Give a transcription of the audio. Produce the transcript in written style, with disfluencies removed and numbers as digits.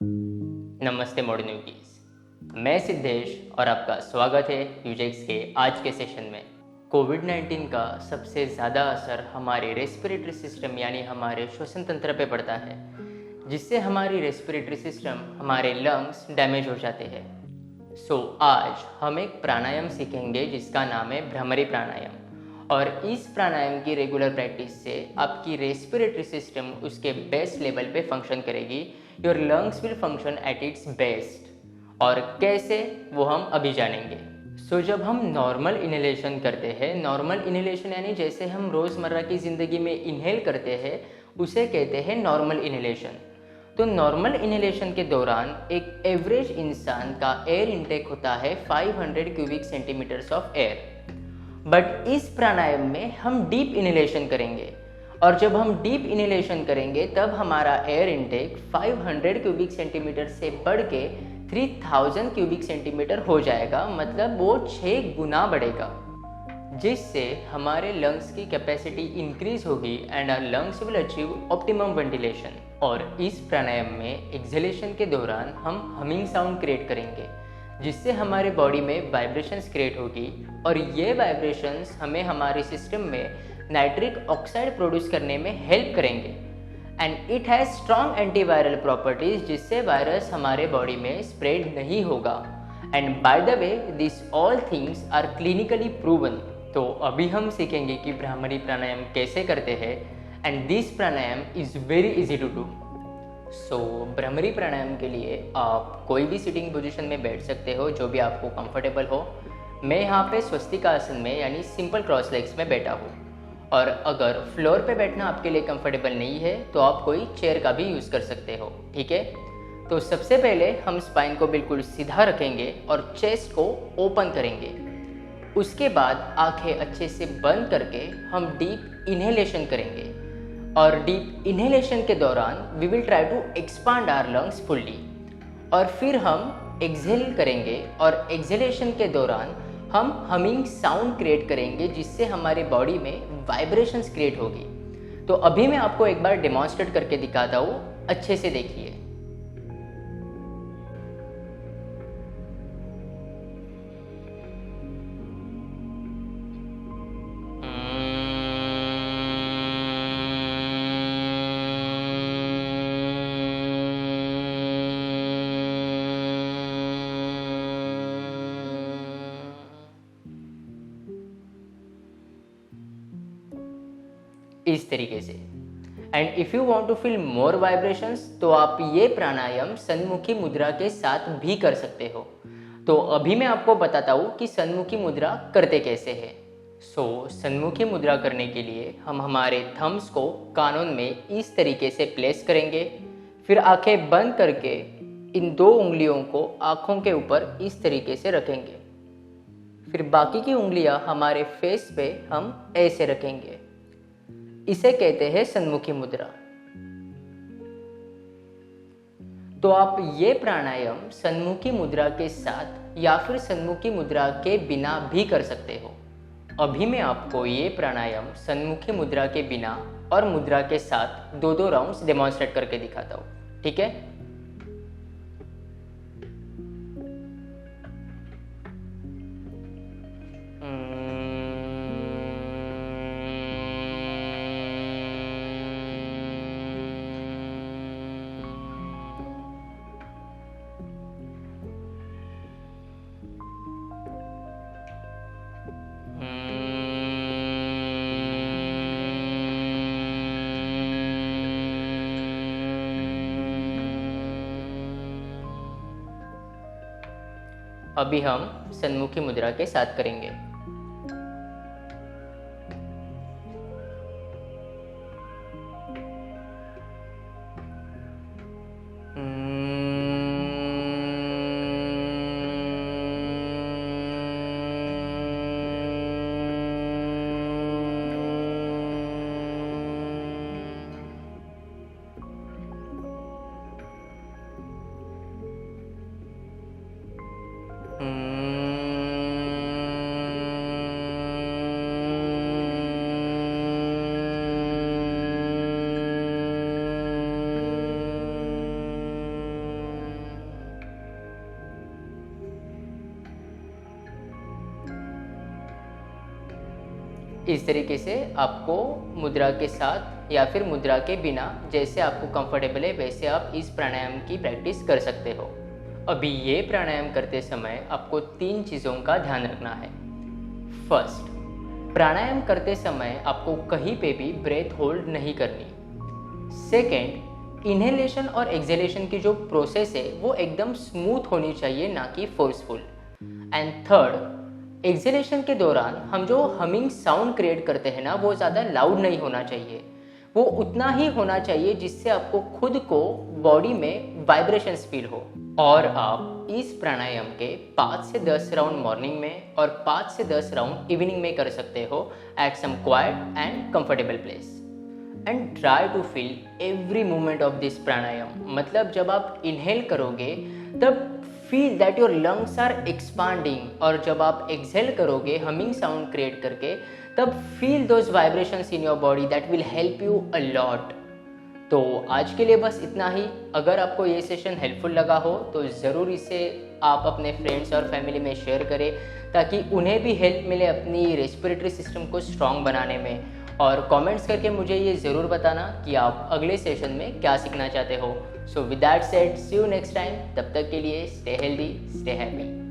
नमस्ते मॉडर्न यूकीज। मैं सिद्धेश और आपका स्वागत है यूजेक्स के आज के सेशन में। कोविड-19 का सबसे ज़्यादा असर हमारे रेस्पिरेटरी सिस्टम यानी हमारे श्वसन तंत्र पे पड़ता है, जिससे हमारी रेस्पिरेटरी सिस्टम, हमारे लंग्स डैमेज हो जाते हैं। आज हम एक प्राणायाम सीखेंगे जिसका नाम है भ्रामरी प्राणायाम। और इस प्राणायाम की रेगुलर प्रैक्टिस से आपकी रेस्पिरेटरी सिस्टम उसके बेस्ट लेवल पे फंक्शन करेगी। Your lungs will function at its best. और कैसे, वो हम अभी जानेंगे। जब हम नॉर्मल इनहेलेशन करते हैं, नॉर्मल इनहेलेशन यानी जैसे हम रोज़मर्रा की ज़िंदगी में इनहेल करते हैं, उसे कहते हैं नॉर्मल इनहेलेशन। तो नॉर्मल इनहेलेशन के दौरान एक एवरेज इंसान का एयर इनटेक होता है 500 cubic centimetres of air. But इस प्राणायाम में हम डीप इनहेलेशन करेंगे, और जब हम डीप इनहेलेशन करेंगे तब हमारा एयर इनटेक 500 क्यूबिक सेंटीमीटर से बढ़ के 3000 क्यूबिक सेंटीमीटर हो जाएगा, मतलब वो 6 गुना बढ़ेगा, जिससे हमारे लंग्स की कैपेसिटी इंक्रीज होगी and our lungs will achieve optimum ventilation. और इस प्राणायाम में एक्सहेलेशन के दौरान हम हमिंग साउंड क्रिएट करेंगे, जिससे हमारे बॉडी में वाइब्रेशंस क्रिएट होगी, और ये वाइब्रेशंस हमें हमारे सिस्टम में नाइट्रिक ऑक्साइड प्रोड्यूस करने में हेल्प करेंगे। And it has strong antiviral properties, जिससे वायरस हमारे बॉडी में स्प्रेड नहीं होगा। And by the way, this all things are clinically proven. तो अभी हम सीखेंगे कि भ्रामरी प्राणायाम कैसे करते हैं, and this pranayama is very easy to do. Bhramari pranayama के लिए आप कोई भी सिटिंग पोजीशन में बैठ सकते हो, जो भी आपको कंफर्टेबल हो। मैं यहाँ पे स्वस्तिक आसन में यानी सिंपल क्रॉस लेग्स में बैठा हूँ। और अगर फ्लोर पे बैठना आपके लिए कंफर्टेबल नहीं है तो आप कोई चेयर का भी यूज़ कर सकते हो, ठीक है। तो सबसे पहले हम स्पाइन को बिल्कुल सीधा रखेंगे और चेस्ट को ओपन करेंगे। उसके बाद आंखें अच्छे से बंद करके हम डीप इनहेलेशन करेंगे, और डीप इनहेलेशन के दौरान we will try to expand our lungs fully. और फिर हम एक्सहेल करेंगे, और एक्सहेलेशन के दौरान हम हमिंग साउंड क्रिएट करेंगे, जिससे हमारे बॉडी में वाइब्रेशंस क्रिएट होगी। तो अभी मैं आपको एक बार डेमॉन्स्ट्रेट करके दिखाता हूँ, अच्छे से देखिए। इस तरीके से। And if you want to feel more vibrations, तो आप ये प्राणायाम सन्मुखी मुद्रा के साथ भी कर सकते हो। तो अभी मैं आपको बताता हूँ कि सन्मुखी मुद्रा करते कैसे है। सन्मुखी मुद्रा करने के लिए हम हमारे थम्स को कानों में इस तरीके से प्लेस करेंगे, फिर आंखें बंद करके इन 2 उंगलियों को आँखों के ऊपर इस तरीके से रखेंगे। फिर बाकी की उंगलियां हमारे फेस पे हम ऐसे रखेंगे। इसे कहते हैं सन्मुखी मुद्रा। तो आप ये प्राणायाम सन्मुखी मुद्रा के साथ या फिर सन्मुखी मुद्रा के बिना भी कर सकते हो। अभी मैं आपको ये प्राणायाम सन्मुखी मुद्रा के बिना और मुद्रा के साथ 2-2 राउंड्स डेमॉन्स्ट्रेट करके दिखाता हूँ, ठीक है। अभी हम सन्मुखी मुद्रा के साथ करेंगे। इस तरीके से आपको मुद्रा के साथ या फिर मुद्रा के बिना, जैसे आपको कंफर्टेबल है वैसे आप इस प्राणायाम की प्रैक्टिस कर सकते हो। अभी ये प्राणायाम करते समय आपको 3 चीज़ों का ध्यान रखना है। फर्स्ट, प्राणायाम करते समय आपको कहीं पे भी ब्रेथ होल्ड नहीं करनी। सेकेंड, इनहेलेशन और एक्सहेलेशन की जो प्रोसेस है वो एकदम स्मूथ होनी चाहिए, ना कि फोर्सफुल। एंड थर्ड, एक्सहेलेशन के दौरान हम जो हमिंग साउंड क्रिएट करते हैं ना, वो ज़्यादा लाउड नहीं होना चाहिए। वो उतना ही होना चाहिए जिससे आपको खुद को बॉडी में वाइब्रेशंस फील हो। और आप इस प्राणायाम के 5 से 10 राउंड मॉर्निंग में और 5 से 10 राउंड इवनिंग में कर सकते हो at some quiet and comfortable place. And try to feel every moment of this pranayama. मतलब जब आप इनहेल करोगे तब feel that your lungs are expanding, और जब आप एक्सहेल करोगे हमिंग साउंड क्रिएट करके, तब feel those vibrations in your body that will help you a lot. तो आज के लिए बस इतना ही। अगर आपको ये सेशन हेल्पफुल लगा हो तो ज़रूर इसे आप अपने फ्रेंड्स और फैमिली में शेयर करें, ताकि उन्हें भी हेल्प मिले अपनी रेस्पिरेटरी सिस्टम को स्ट्रॉन्ग बनाने में। और कमेंट्स करके मुझे ये ज़रूर बताना कि आप अगले सेशन में क्या सीखना चाहते हो। So with that said, see you next time. तब तक के लिए स्टे हेल्दी, स्टे हैप्पी।